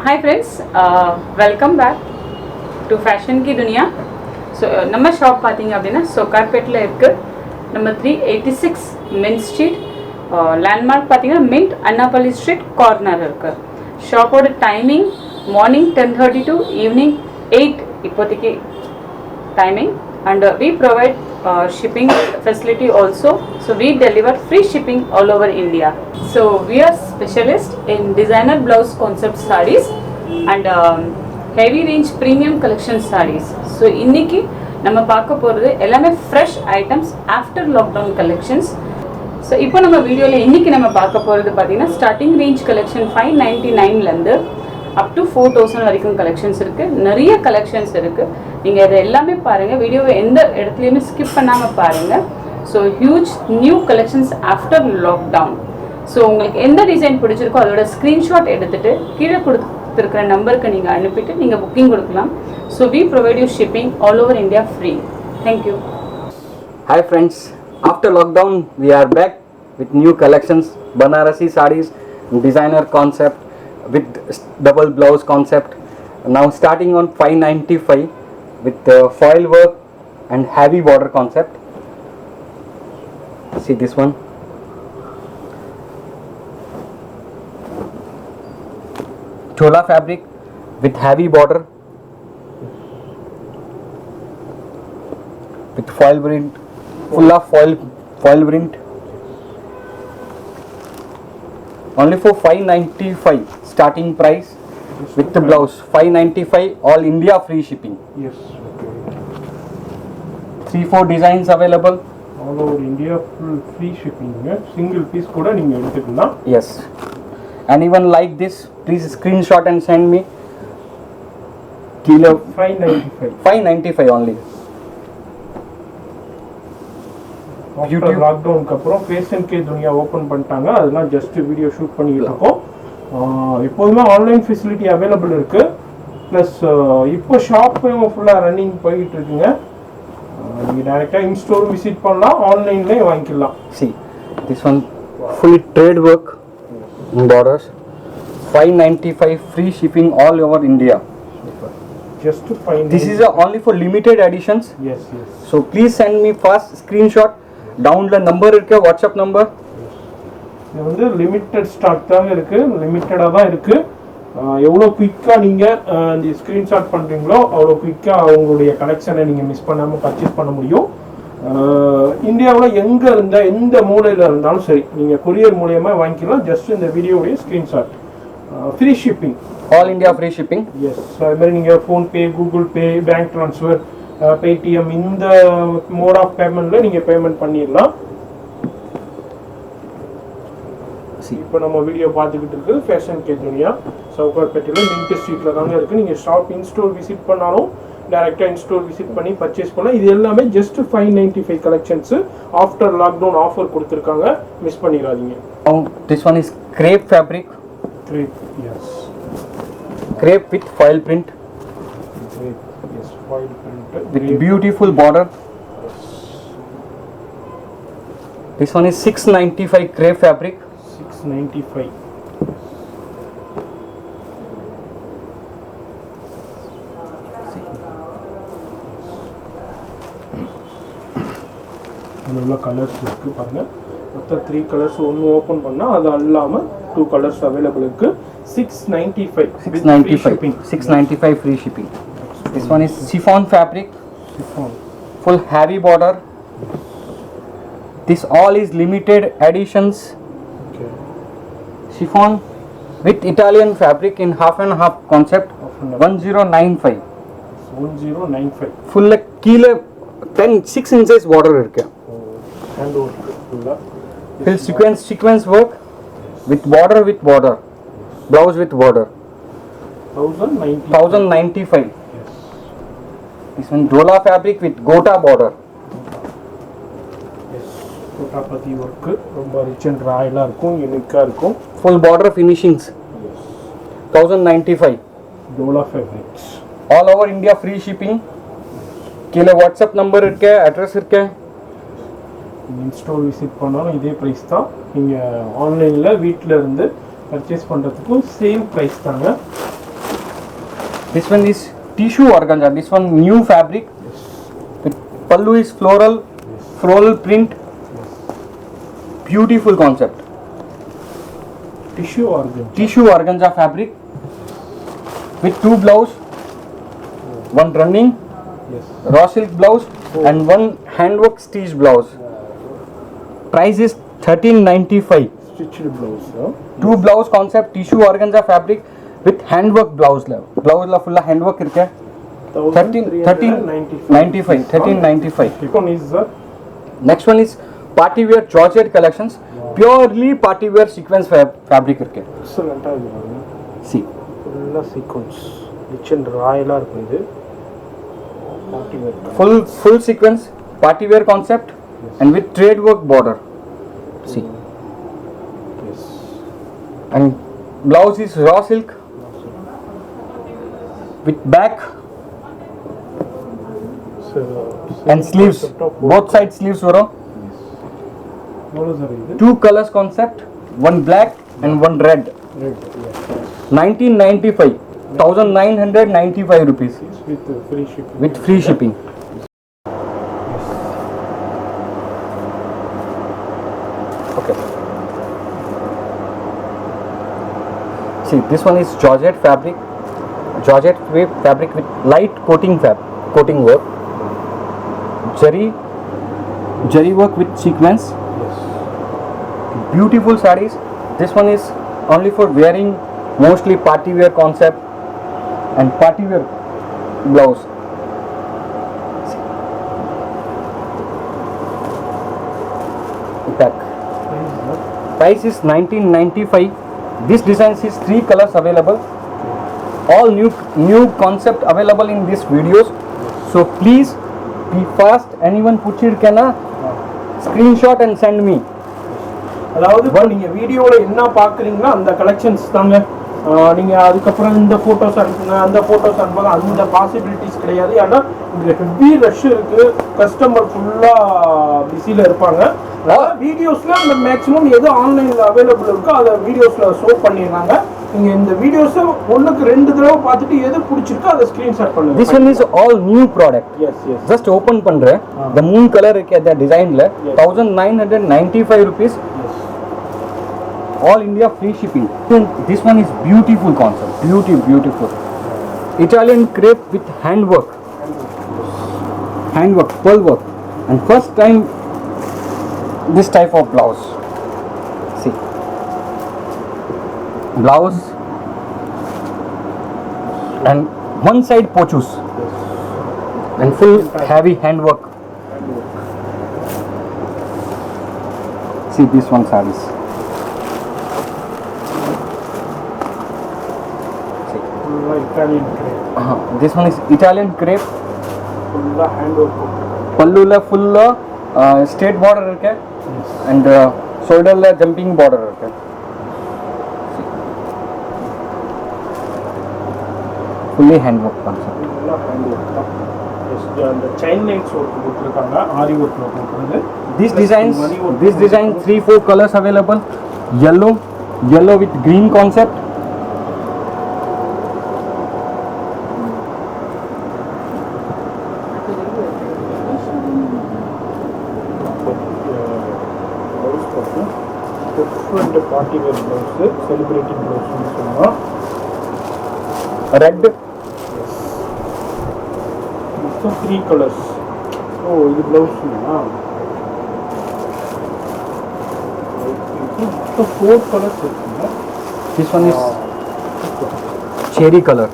Hi friends, welcome back to Fashion Ki Duniya. So நம்ம shop பார்த்தீங்க அப்படின்னா சொக்கார்பேட்டில் இருக்குது. Number 386 mint street. லேண்ட்மார்க் பார்த்தீங்கன்னா மின்ட் அண்ணாபள்ளி ஸ்ட்ரீட் கார்னர் இருக்குது. ஷாப்போட டைமிங் மார்னிங் 10:30 to ஈவினிங் 8 இப்போதைக்கு timing. And we provide shipping facility also. So we deliver free shipping all over India. So we are specialist in designer blouse concept sarees and heavy range premium collection sarees. So இன்னைக்கு நம்ம பார்க்க போறது எல்லாமே fresh items after lockdown collections. So இப்போ நம்ம வீடியோல இன்னைக்கு நம்ம பார்க்க போறது பாத்தீங்கன்னா starting range collection 599 ல இருந்து up to 4000 வரைக்கும் கலெக்ஷன்ஸ் இருக்கு. நிறைய கலெக்ஷன்ஸ் இருக்கு. நீங்க இத எல்லாமே பாருங்க. வீடியோவை எந்த இடத்துலயுமே ஸ்கிப் பண்ணாம பாருங்க. So huge new collections after lockdown. So உங்களுக்கு எந்த டிசைன் பிடிச்சிருக்கோ அதோட ஸ்க்ரீன்ஷாட் எடுத்துட்டு கீழே கொடுத்துருக்கிற நம்பருக்கு நீங்க அனுப்பிட்டு நீங்க புக்கிங் கொடுக்கலாம். So we provide you shipping all over India free. Thank you. Hi friends, after lockdown we are back with new collections, Banarasi sarees, designer concept with double blouse concept. Now starting on 595 with foil work and heavy border concept. See this one. Chola fabric with heavy border with foil print, full of foil print. Only for 595 starting price with the blouse. 595 all India free shipping. Yes. Okay. 3-4 designs available. All over India full free shipping. Single piece kuda neenga eduthukkalam. Yes. And even like this, please screenshot and send me. Kilo 595. 595 only. After lockdown க்கு அப்புறம் Fashion Ki Duniya open பண்ணிட்டாங்க. அதெல்லாம் just video shoot பண்ணிட்டு இருக்கோம். எப்போதுமே online facility available இருக்கு. Plus இப்போ ஷாப்பும் ஃபுல்லாக ரன்னிங் போயிட்டு இருக்குங்க. நீங்கள் டைரெக்டாக இன்ஸ்டோர் விசிட் பண்ணலாம், ஆன்லைன்லேயே வாங்கிக்கலாம். See, this one fully trade work borders. 595 free shipping all over India. Just to find. This is only for limited editions. Yes, yes. So please send me fast screenshot. Downல number இருக்கு, WhatsApp number. இது வந்து limited stock தான் இருக்கு, லிமிட்டடாக தான் இருக்கு. எவ்வளோ குயிக்காக நீங்கள் இந்த ஸ்க்ரீன்ஷாட் பண்ணுறீங்களோ அவ்வளோ குயிக்காக அவங்களுடைய கலெக்ஷனை நீங்கள் மிஸ் பண்ணாமல் பர்ச்சேஸ் பண்ண முடியும். இந்தியாவில் எங்கே இருந்தால் எந்த மூலையில் இருந்தாலும் சரி நீங்கள் கொரியர் மூலயமா வாங்கிக்கலாம். ஜஸ்ட் இந்த வீடியோடைய screenshot. Free shipping, all India free shipping. Yes. அது மாதிரி நீங்கள் PhonePe, Google Pay, bank transfer, Paytm இந்த மோட் ஆஃப் பேமெண்ட்டில் நீங்கள் பேமெண்ட் பண்ணிடலாம். இப்போ நம்ம வீடியோ பார்த்துக்கிட்டு இருக்குது ஃபேஷன் கி துனியா சவுகார்பேட்டையில் மின்ட் ஸ்ட்ரீட்டில் தாங்க இருக்குது. நீங்கள் ஷாப் இன்ஸ்டோர் விசிட் பண்ணாலும் டேரெக்டாக இன்ஸ்டோர் விசிட் பண்ணி பர்ச்சேஸ் பண்ணலாம். இது எல்லாமே just 595 collections after lockdown offer கொடுத்துருக்காங்க, மிஸ் பண்ணிடாதீங்க. This one is crepe fabric. Crepe, yes. Crepe with foil print. Crepe, yes, foil print. With beautiful border. Yes. This one is 695 crepe fabric. 695. இதுல colours இருக்கு பாருங்க. மொத்தம் 3 colours ஒன்னு open பண்ணா அது இல்லாம 2 கலர்ஸ் அவேலபிள் இருக்கு. 695 695 free shipping. This one is chiffon fabric. Chiffon. Full heavy border. This all is limited editions. Okay. Chiffon with Italian fabric in half and half concept. 1095. 1095. Full கீழ 6 inches border இருக்கு. Hand work full. Full sequence work with border. Blouse with border. 1095. Yes. This one Dola fabric with Gota border. Yes. Gota pati work ரொம்ப rich and ராயலா இருக்கும், யூனிக்கா இருக்கும். Full border finishings. Yes. 1095. Dola fabrics. All over India free shipping. கீழ WhatsApp number இருக்கு, address இருக்கு. In-store visit பண்ணாலும் இதே price தான். நீங்கள் ஆன்லைனில் வீட்டில் இருந்து பர்ச்சேஸ் பண்ணுறதுக்கும் சேம் ப்ரைஸ் தாங்க. This one is tissue organza. This one new fabric. With pallu is floral print. Beautiful concept. Tissue organ. Tissue organza fabric with 2 blouse, one running Yes. raw silk blouse and one handwork stitch blouse. Price is 1395. Stitched blouse. Huh? 2 blouse concept tissue organza fabric with handwork blouse la full handwork irke 1395. Which one is that? Next one is party wear Georgette collections, purely party wear sequence fabric irke. Excellent. See, Full sequence. Rich and royal இருக்கும் இது. full sequence party wear concept and with trade work border. See, Yes. and blouse is raw silk with back So, and sleeves, both side sleeves varo. What is it? 2 colors concept, one black and one red. Red. Yeah. 1995, 1995 rupees It's with free shipping. with free shipping. Okay. See, this one is Georgette fabric. Georgette fabric with light coating work. Jari work with sequence. Yes. Beautiful sarees. This one is only for wearing, mostly party wear concept and party wear blouse. Back. Price is 1995. This design is 3 colors available. All new concept available in these videos. So please be fast. Anyone put it can screenshot and send me. அதாவது இப்போ நீங்கள் வீடியோவில் என்ன பார்க்குறீங்களோ அந்த collections தாங்க. நீங்கள் அதுக்கப்புறம் இந்த ஃபோட்டோஸ் அனுப்புங்க அந்த ஃபோட்டோஸ் அனுப்புங்க அந்த பாசிபிலிட்டிஸ் கிடையாது. ஏன்னா இங்கே ஹெவி ரஷ் இருக்குது, கஸ்டமர் ஃபுல்லாக பிஸியில் இருப்பாங்க. அதனால் வீடியோஸில் அந்த மேக்ஸிமம் எது ஆன்லைனில் அவைலபிள் இருக்கோ அதை வீடியோஸில் ஷோ பண்ணிடுறாங்க. நீங்கள் இந்த வீடியோஸை 1க்கு 2 தடவை பார்த்துட்டு எது பிடிச்சிருக்கோ அதை ஸ்க்ரீன்ஷாட் பண்ணுங்க. This one is all new product. Yes, yes. Just open பண்ற. The moon color இருக்கு அந்த டிசைன்ல Yes. 1995 rupees. Yes. All India free shipping. This one is beautiful concept. Beautiful. Italian crepe with handwork, pearl work, and first time this type of blouse. See, blouse and one side pochus and full heavy handwork. See this one sarees. Italian crepe. This one is Italian crepe. ஃபுல்லாக hand work. பல்லுல full straight border இருக்கு and shoulderல jumping border இருக்கு. Fully handwork concept. ஃபுல்லாக hand work தான். அந்த chain lines work கொடுத்துருக்காங்க, ஆரி ஒர்க்கில் கொடுக்குறது. These design 3-4 colors available. Yellow with green concept. Different party wear blouse, celebrating ப்ளவுஸ்னு சொல்லலாம். Red. மொத்தம் 3 கலர்ஸ். ஓ, இது ப்ளவுஸுங்களா? மொத்தம் 4 கலர்ஸ் இருக்குங்க. This one is cherry color.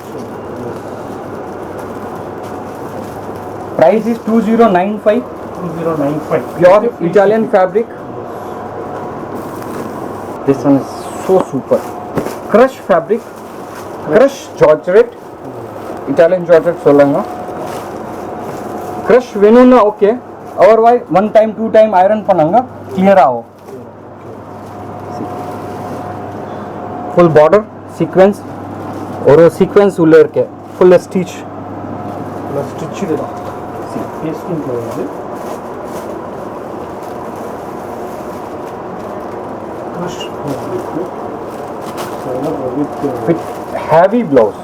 Price is 2095. 2095. Pure Italian fabric. This one is so super. Crush fabric. Crush Georgette. Italian Georgette solanga. Crush venuna okay. Otherwise 1 time 2 time iron பண்ணாங்க clear ஆகும். Full border sequence. ஒரு sequence உள்ள இருக்கு. Full stitch. Stitched தான். Pasting கிடையாது. With heavy blouse.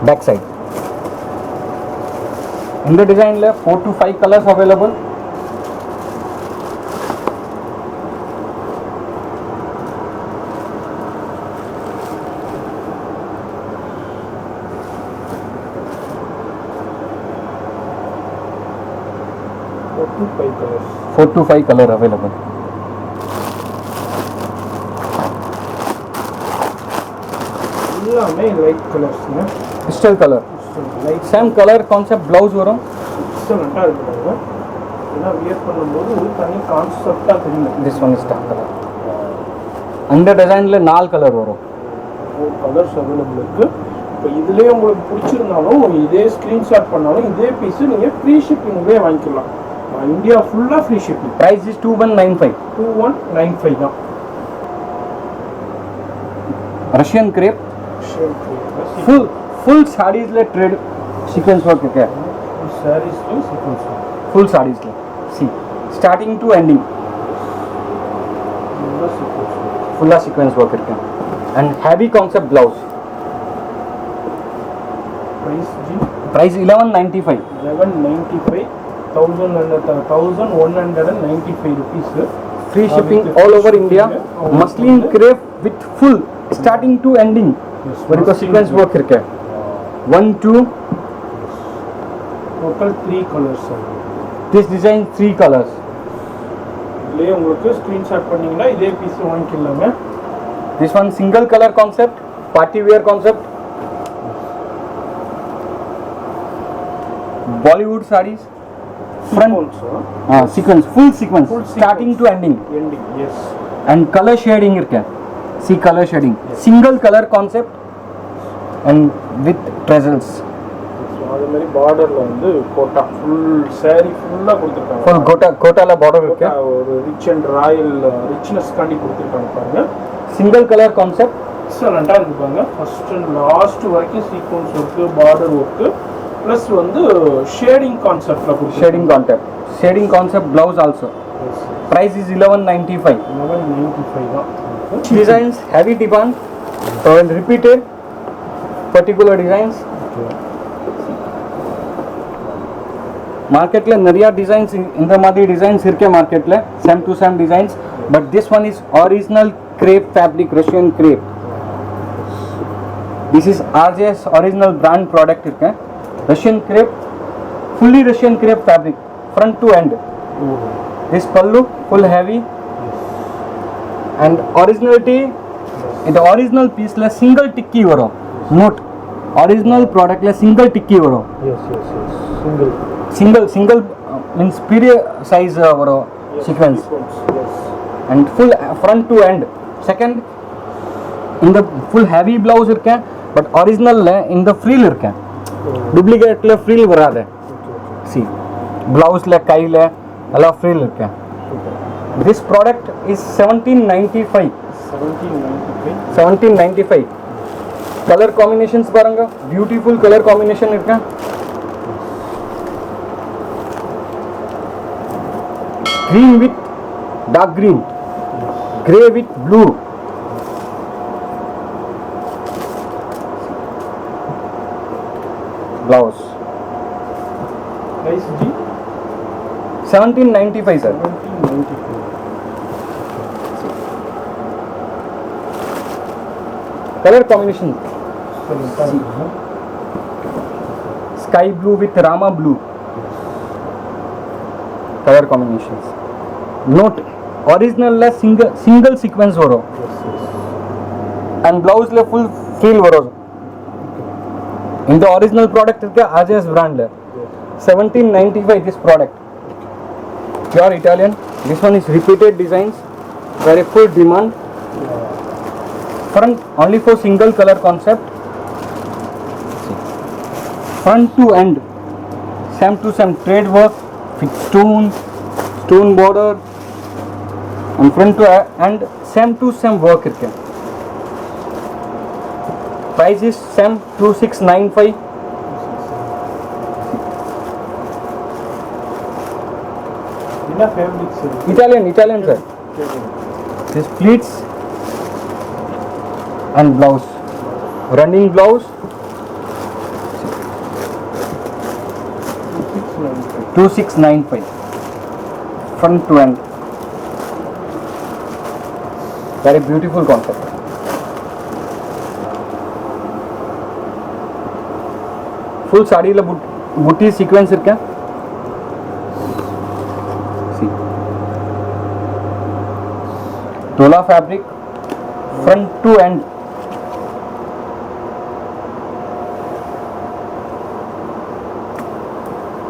Back side. இந்த டிசைனில் 4 to 5 colours available. Four to five color available. எல்லாமே லைட் கலர்ஸ்ங்க. Crystal color. Light Same color concept blouse வரும். எக்ஸலண்ட்டாக இருக்குங்க. ஏன்னா வியர் பண்ணும்போது ஒரு தனி கான்செப்டாக தெரியும். This one is dark color. அந்த டிசைனில் 4 கலர் வரும். 4 கலர்ஸ் அவைலபிள் இருக்குது. இப்போ இதுலேயே உங்களுக்கு பிடிச்சிருந்தாலும் இதே ஸ்க்ரீன்ஷாட் பண்ணாலும் இதே பீஸு நீங்கள் ஃப்ரீ ஷிப்பிங்லேயே வாங்கிக்கலாம். இந்தியா ஃபுல்லாக ஃப்ரீ ஷிப்பிங். Price is 2195. 2195 தான். ரஷ்யன் கிரேப் ஃபுல் சாரீஸில் ட்ரெட் சீக்வென்ஸ் ஒர்க் இருக்கு. சாரீஸ்லையும் சீக்வென்ஸ் ஃபுல் சாரீஸில் சி ஸ்டார்டிங் டு எண்டிங் ஃபுல்லாக சீக்வென்ஸ் ஒர்க் இருக்கு. And heavy concept blouse. Price 1195. 1195 1195 rupees. Free shipping all over India. Muslin crepe with full starting to ending. Because sequence work irke. 1 2 total 3 colors. This design 3 colors. இதுலயே உங்களுக்கு screenshot பண்ணீங்கன்னா இதே piece வாங்கிக்கலாங்க. This one single color concept, party wear concept. Bollywood sarees. Front sequence, full sequence, starting to ending. Yes. And color shading irke. See color shading. Single color concept and with tassels. அதே மாதிரி பார்டர்ல வந்து quota full saree ஃபுல்லா கொடுத்திருக்காங்க. Full கோட்டால border இருக்கு. ஒரு rich and Royal richness காண்டி கொடுத்திருக்காங்க பாருங்க. Single color concept. எக்ஸலண்டா இருக்கு பாருங்க. ஃபர்ஸ்ட் அண்ட் லாஸ்ட் வரைக்கும் sequence work, border work plus வந்து ஷேடிங் கான்செப்ட்ல கொடுத்திருக்காங்க. Shading concept blouse also. Yes. Price is 1195. 1195 தான். Designs heavy demand and repeated particular designs. மார்க்கெட்ல நிறைய டிசைன்ஸ் இந்த மாதிரி டிசைன்ஸ் இருக்கு மார்க்கெட்ல, same to same designs. But this one is original crepe fabric, Russian crepe. This is RJS original brand product irke. Russian crepe, fully Russian crepe fabric, front to end. This pallu full heavy. And originality, in the original piece la single tikki varo. Note, original product la single tikki varo. Yes. Single means period size varo sequence. Yes. And full front to end. Second, in the full heavy blouse irke, but original la in the frill irke. Duplicate la frill varade. See, blouse la kai la alla frill irke. This product is 1795. 1795. Color combinations paranga, beautiful color combination irke. Green with dark green, grey with blue. Blouse. Price G 1795 sir. 1795. Color combination, See. sky blue with Rama blue. Color combinations. Note, original la single sequence varo. And blouse la full frill varo. In the original product irke RJS brand la. 1795 this product. Pure Italian. This one is repeated designs, very full demand. Front only for single color concept. Front to end, same to same thread work with stone border, and front to end same to same work irke. Price is same 2695. என்ன fabrics இருக்கு? Italian sir. This pleats and blouse, running blouse, 2695 front to end. Very beautiful concept. Full sari La booty sequence इरक्या. See. Tola fabric front to end.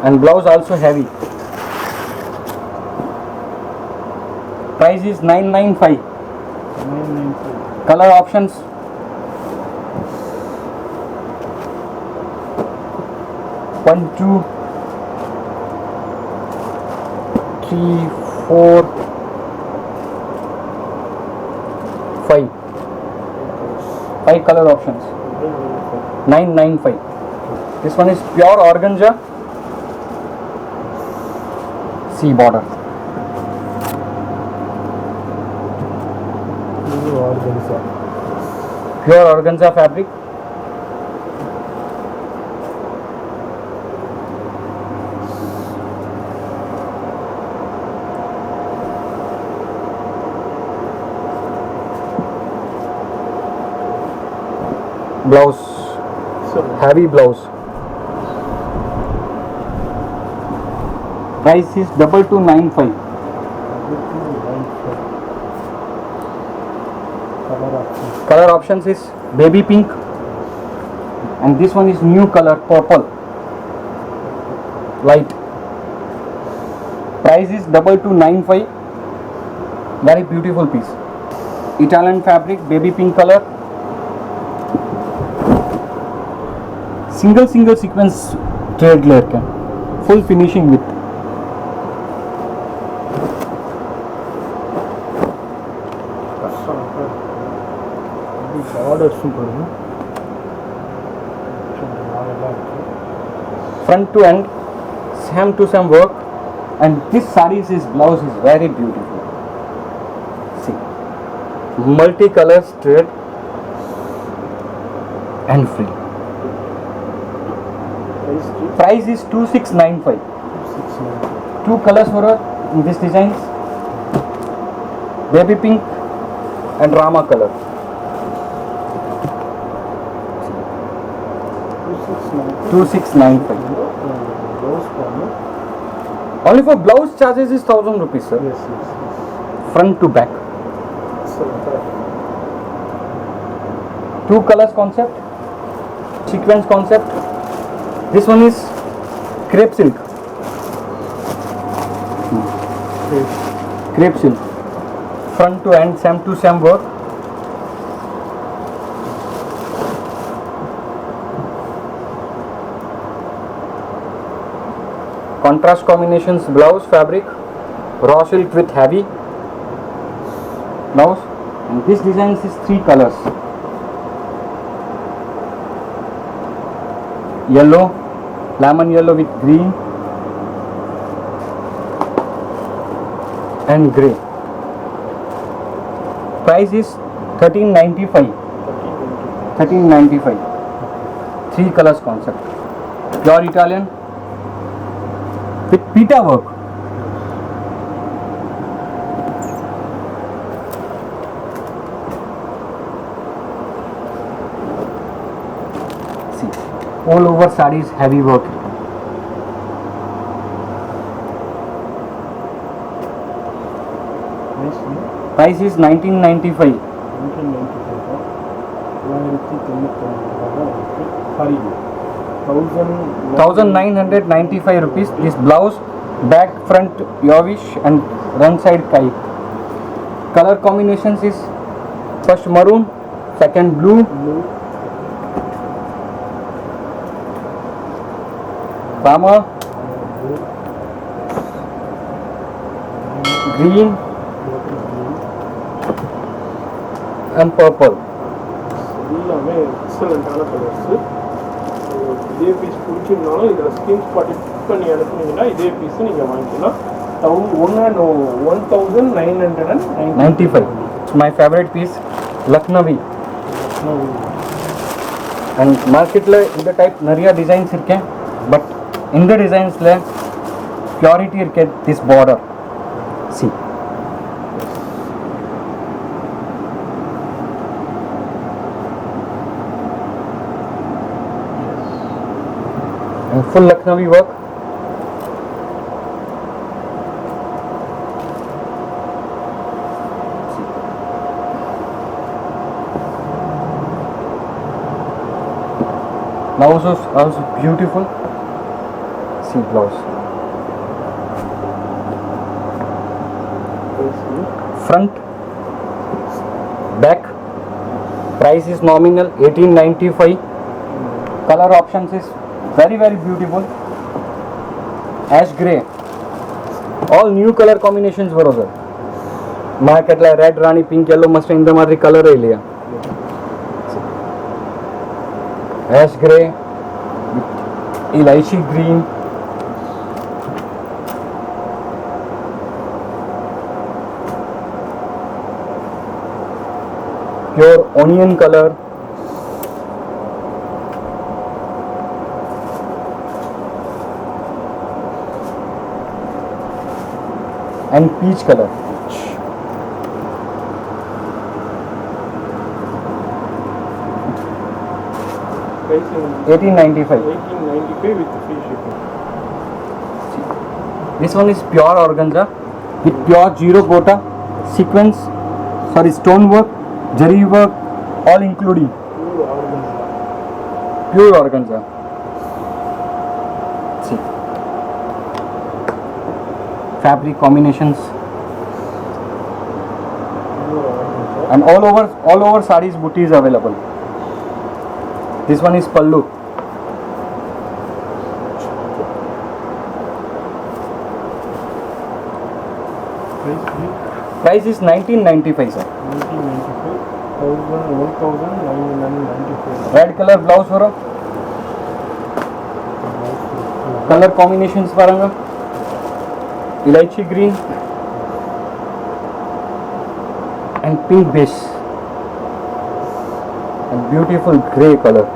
And blouse also heavy. Price is 995. 995. Color options 1 2 3 4 5 color options. 995. This one is pure organza. See border. Pure organza fabric. Blouse, heavy blouse. Price is 2295. Color options is baby pink, and this one is new color purple, light. Price is 2295. Very beautiful piece. Italian fabric, baby pink color. Single sequence thread layer can full finishing with. Front to end, same to same work, and this saree's blouse is very beautiful. See, multicolor thread and free. Price is 2695. Two colors for in this designs, baby pink and Rama color. 2695. Only for blouse charges is 1000 rupees, sir. Yes. Front to back. Two colors concept, sequence concept. This one is crepe silk. Crepe silk. Front to end, same to same work. Contrast combinations blouse fabric, raw silk with heavy blouse, and this design is three colors: yellow, lemon yellow with green, and grey. Price is 1395. 1395. Three colors concept. Pure Italian with pita work. See, all over sarees heavy work. Price is 1995. 1995 rupees. This blouse, back front yovish and run side kai. Color combinations is first maroon, second blue, Rama, green and purple. எல்லாமே எக்ஸலண்டான colours. இதே piece பிடிச்சிருந்தாலும் இதில் screenshot big பண்ணி அனுப்புனீங்கன்னா இதே piece நீங்கள் வாங்கிக்கலாம். 1995. My favorite piece, Lucknowi. And market la இந்த type நிறைய designs இருக்கேன், but இந்த designs la purity irke this border. See. And full Lucknowi work. Blouse also beautiful. See blouse. Front, back. Price is nominal 1895. Color options is very beautiful. Ash grey. All new color combinations बरोबर. Market la red, rani, pink, yellow, mustard इंद मारी color है लिया. Ash grey, elaichi green, pure onion color, and peach color. Pricing 1895. 1895 with free shipping. This one is pure organza with pure zero quota, sequence, stone work, jari work, all including. Pure organza. Pure organza. See. Fabric combinations. Pure organza. And all over sarees booty is available. This one is pallu. Price is 1995 sir. 1995. 1995. Red color blouse for color combinations paranga. Elaichi green and pink base. And beautiful grey color.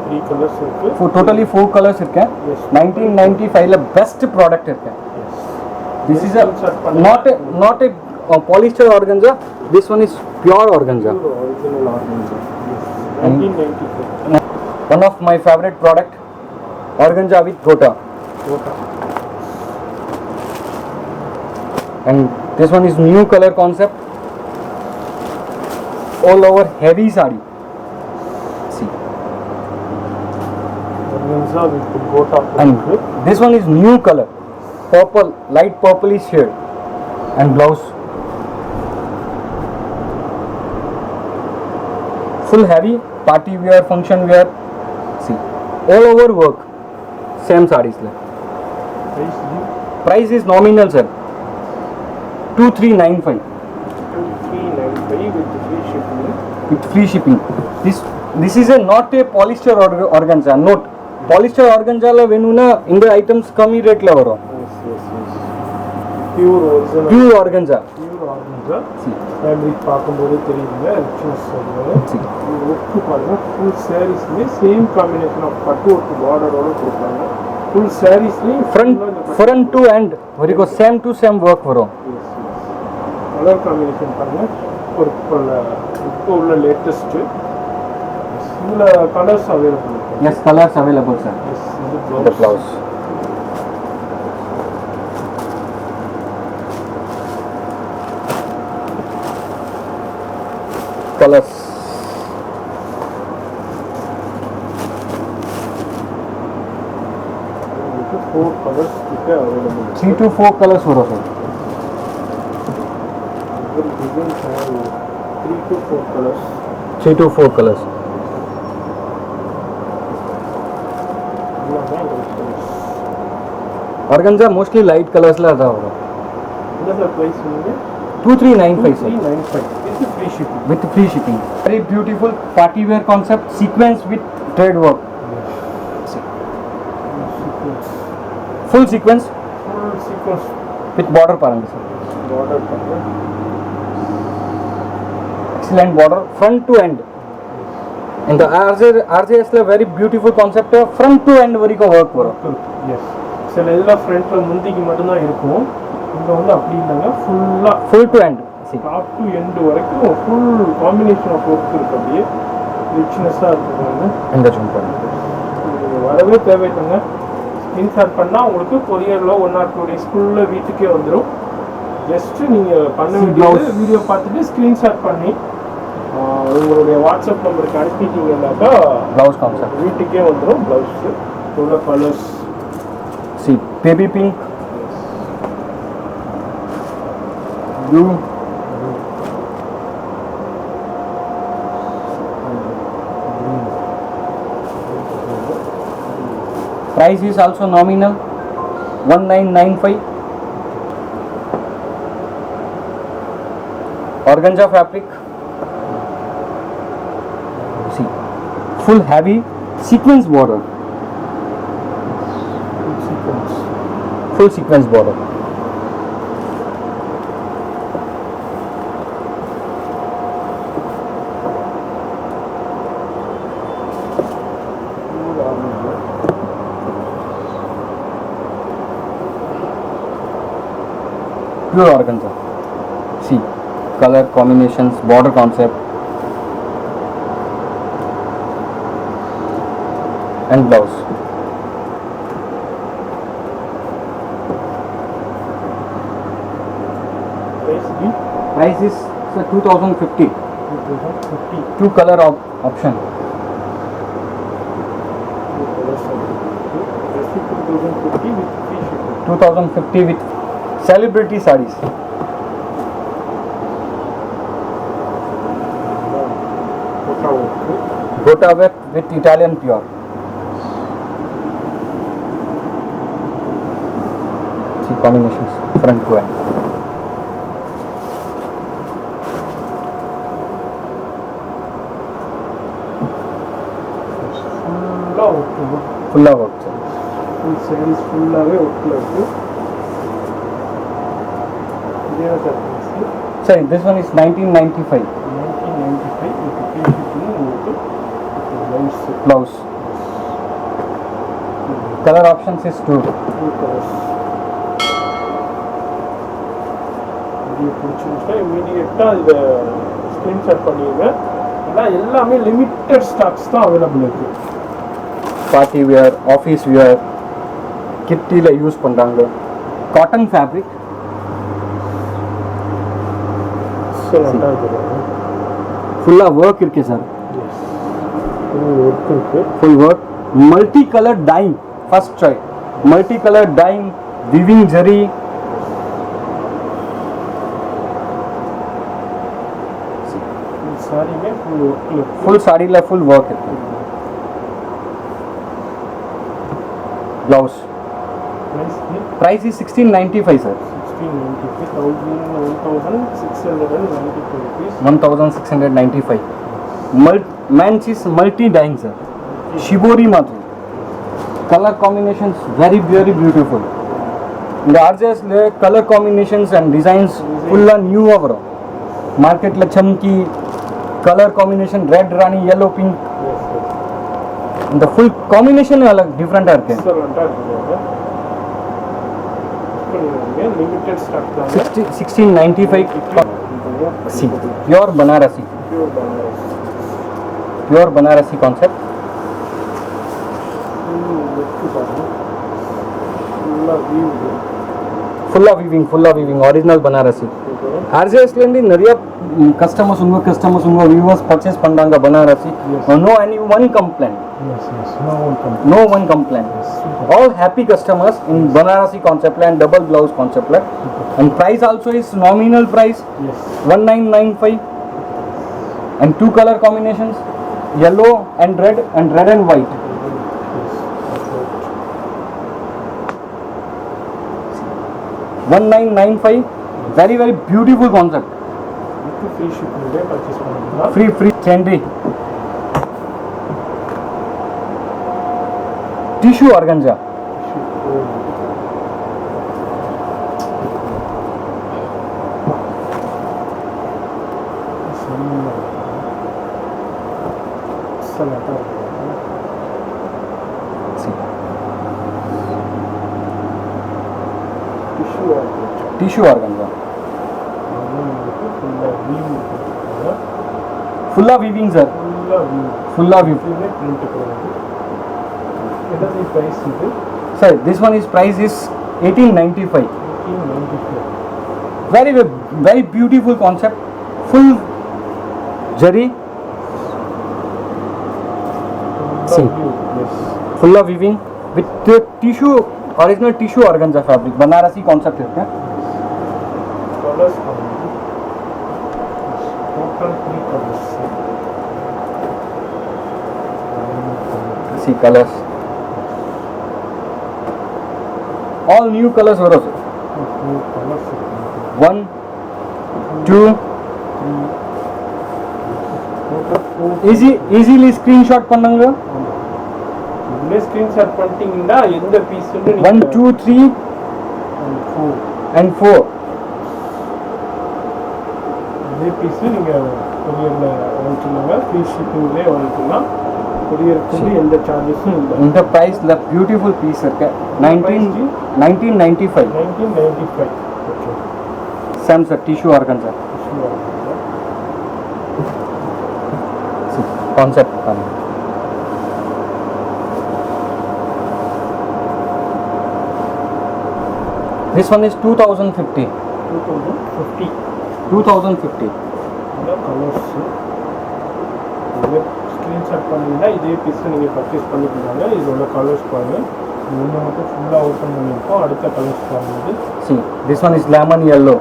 Three colors irukku. Totally 4 colors irukku. Yes. 1995 la best product irukku. Yes. This is not a polyester organza. This one is pure organza. Pure original organza. Yes. And 1995. one of my favorite product, organza with gota. Gota. And this one is new color concept. All over heavy sari. See. Organza with gota. And this one is new color. Purple, light purplish shade. And blouse. Full heavy, party wear, function wear. See. All over work. Same sarees. Price is nominal sir. 2395. 2395 with free shipping. With free shipping. This is not a polyester organza. Note, polyester organza la venuna in the items kami rate la varo. Yes. Pure original. Pure organza. Pure organza. See. Fabric பார்க்கும்போது தெரியுதுங்க richness சொல்லுவாங்க. See. Work பாருங்க full sareesலயே same combination of பட்டு work பார்டரோட கொடுப்பாங்க. Full sareesலயே Front to end. Variko same to same work varo. Yes. Colour combination பாருங்க purple இப்போ உள்ள latest இதுல கலர்ஸ் அவைலபிள் இருக்கு. Yes, colors available sir. Yes, இது The blouse. blouse. Colors. இதுக்கு 4 colours கிட்ட அவைலபிள் இருக்கு. 3 to 4 colors varo sir. ஒரு designs 3 to 4 colours. 3 to 4 colors. எல்லாமே colours. Organza mostly light colors la ada varo. இந்த price வந்து 2395 sir. 395 with free shipping. With free shipping. Very beautiful party wear concept, sequence with thread work. Full sequence Full sequence with border paranga sir. border பாருங்க. Excellent border front to end. And the RJS la very beautiful concept front to end variko work varo. Yes சில இதில் ஃப்ரண்ட்டில் முந்திக்கு மட்டும்தான் இருக்கும். இங்கே வந்து அப்படி இல்லைங்க, ஃபுல்லாக full to end. See, top to end வரைக்கும் ஃபுல் காம்பினேஷன் ஆஃப் ஒர்க் இருக்குது. அப்படியே ரிச்னஸ்ஸாக இருக்குங்க. இந்த zoom பண்ணுங்க. நீங்கள் வரவே தேவையில்லைங்க. ஸ்க்ரீன்ஷாட் பண்ணால் உங்களுக்கு கொரியரில் 1 or 2 டேஸ்க்குள்ளே வீட்டுக்கே வந்துடும். ஜஸ்ட்டு நீங்கள் பண்ண வேண்டியது வீடியோ பார்த்துட்டு ஸ்க்ரீன்ஷாட் பண்ணி உங்களுடைய வாட்ஸ்அப் நம்பருக்கு அனுப்பிட்டீங்கன்னாக்கா Blouse concept. வீட்டுக்கே வந்துடும். ப்ளவுஸு உள்ள colours See, baby pink, blue, price is also nominal 1995. Organza fabric. See, full heavy sequence border. Sequence. Full sequence border. Pure organza. See, color combinations, border concept, and blouse. Price is 2050. 2050. Two color option. 2050 with free shipping. 2050 with celebrity sarees. Gota work. Gota work with Italian pure. See combinations front to end. ஃபுல்லாக ஒர்க்குங்க. Full of work. Sir. Full sarees ஃபுல்லாகவே ஒர்க்கில் இருக்குது. இதே sir Sorry, this one is 1995. 1995 with free shipping உங்களுக்கு blouse Blouse. Color options is two. Colours. இது பிடிச்சிருந்துச்சுன்னா இமீடியட்டாக இதை ஸ்க்ரீன்ஷாட் பண்ணிடுங்க. ஏன்னா எல்லாமே லிமிட்டட் ஸ்டாக்ஸ் தான் அவைலபிள் இருக்குது. Party wear, office wear, kittyல யூஸ் பண்றாங்க. Cotton fabric. ஸோ நல்லா இருக்குது. Full of work இருக்கு சார். எஸ் ஒர்க் இருக்குது. Full work. Multi-color dyeing. First try. Multi-color dyeing, weaving zari. சாரியுமே ஃபுல் ஒர்க்கில் இருக்குது. Full saree la full work இருக்கு. Blouse. Price is 1695 sir. 1695 rupees. 1695. Men's is multi dyeing sir. Shibori matri. Color combinations very beautiful. In the RJS le color combinations and designs full new over. Market la chamki color combination red rani yellow pink. இந்த full combination अलग different இருக்கு. எக்ஸலென்ட்டாக இருக்குங்க. Limited stock தான். 1695. See, pure Banarasi. Pure Banaras. Pure Banarasi concept. Work பாருங்க. ஃபுல்லாக weave. Full of weaving, original Banarasi. RJSல இருந்து நிறைய customers உங்க viewers purchase பண்றாங்க Banarasi. No any one complaint. Yes, no one can. No one complaint. All happy customers in Banarasi concept line, double blouse concept line. And price also is nominal price Yes. 1995. And two color combinations, yellow and red and white. 1995. Very beautiful concept. Free shipping purchase பண்ணலாம். Free trendy. Tissue organza. Tissue organza. Tissue organza ஃபுல்லாக फुल्ला weaving sir फुल्ला weave print கிடையாது. என்னது price இது? Sir this one is price is 1895 1895. very beautiful concept full zari See. Yes. फुल्ला weaving with tissue original tissue organza fabric Banarasi concept है Colors total 3 colors. See colours all new colors वरो sir 1 2 easily screenshot பண்ணுங்க இதுல screenshot பண்ணிட்டீங்கன்னா எந்த பீஸ்னு 1 2 3 and 4 இதே piece நீங்க கொரியர்ல வாங்கிக்கலாங்க. ஃப்ரீ ஷிப்பிங்லயே வாங்கிக்கலாம். கொரியருக்கு எந்த சார்ஜஸும் இல்லை. இந்த பிரைஸ்ல பியூட்டிஃபுல் பீஸ் இருக்கு 1995 1995. Okay. Samsung tissue organza concept this one is 2050 2050 இந்த கலர்ஸ் இது ஸ்கிரீன்ஷாட் பண்ணீங்கன்னா இதே பீஸ் நீங்கள் பர்ச்சேஸ் பண்ணிக்கலாங்க. இதோட கலர்ஸ் பாருங்க. இது ஒன்று மட்டும் ஃபுல்லாக ஓப்பன் பண்ணியிருக்கோம். அடுத்த கலர்ஸ் பாருங்க. see this one is lemon yellow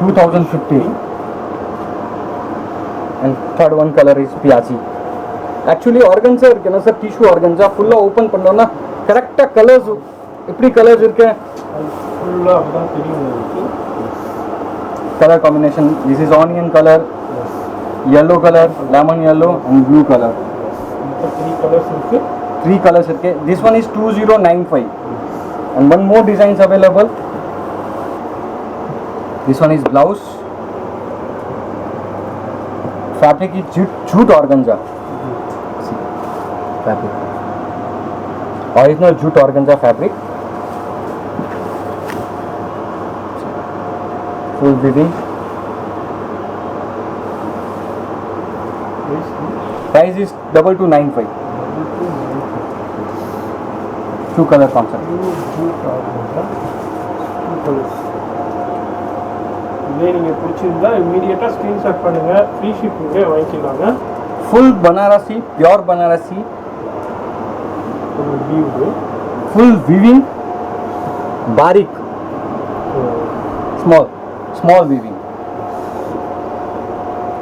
2050 and third one color is piachi actually organza இருக்கு ना sir tissue organza full open பண்ணோம்னா கரெக்ட்டா கலர்ஸ் எப்படி கலர்ஸ் இருக்கு ஃபுல்லாக அப்படிதான் தெரியும் உங்களுக்கு. color combination this is onion color yellow color lemon yellow and blue color இந்த 3 கலர்ஸ் இருக்கு. 3 colors இருக்கு this one is 2095 and one more designs available this one is blouse fabric is jute organza see fabric original jute organza fabric full weaving price is 2295 two color concept இதே நீங்கள் பிடிச்சிருந்தா இம்மீடியட்டாக screenshot பண்ணுங்கள். Free ஷிப்பிங்கே வாங்கிக்கலாங்க. full banarasi pure banarasi ஒரு view full weaving barik small weaving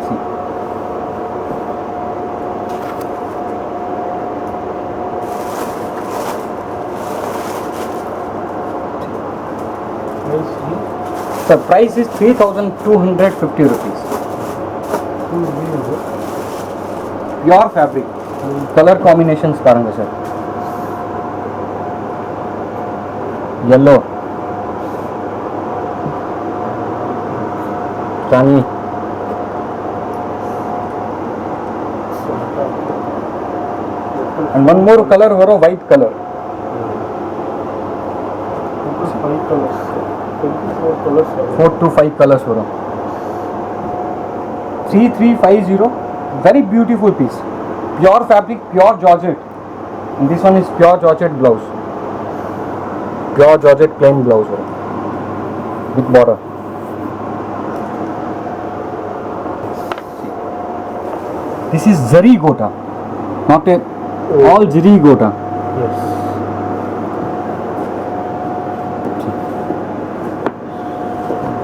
see the price is 3250 rupees pure fabric color combinations paranga sir yellow chani and one more color or a white color 5 colours 24 colours 4 to 5 colors or 3350 very beautiful piece pure fabric pure georgette and this one is pure georgette blouse pure georgette plain blouse or with border this is zari gota not a all zari gota yes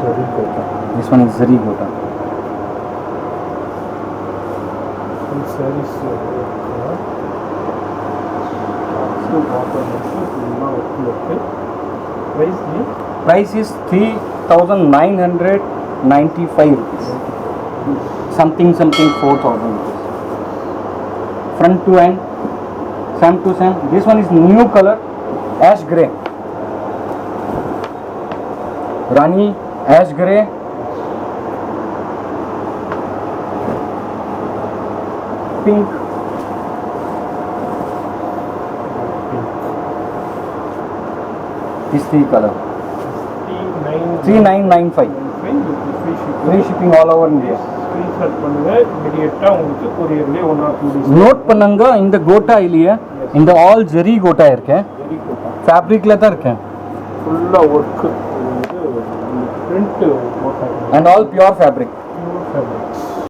zari gota this one is zari gota sarees price is 3995 rupees something 4000 rupees front to end same to same this one is new color ash gray rani ash gray pink History color. 3995 3995. Free shipping all over India. Screenshot பண்ணுங்க இமிடியேட்டா உங்களுக்கு கொரியர்லயே 1 or 2 days note பண்ணுங்க இந்த quota இல்லையே இந்த all ஜெரி quota இருக்கேன் very good ஃபேப்ரிக்ல தான் இருக்கேன் ஃபுல்லா ஒர்க் வந்து பிரிண்ட் போட்டாங்க and all pure fabric. Pure fabrics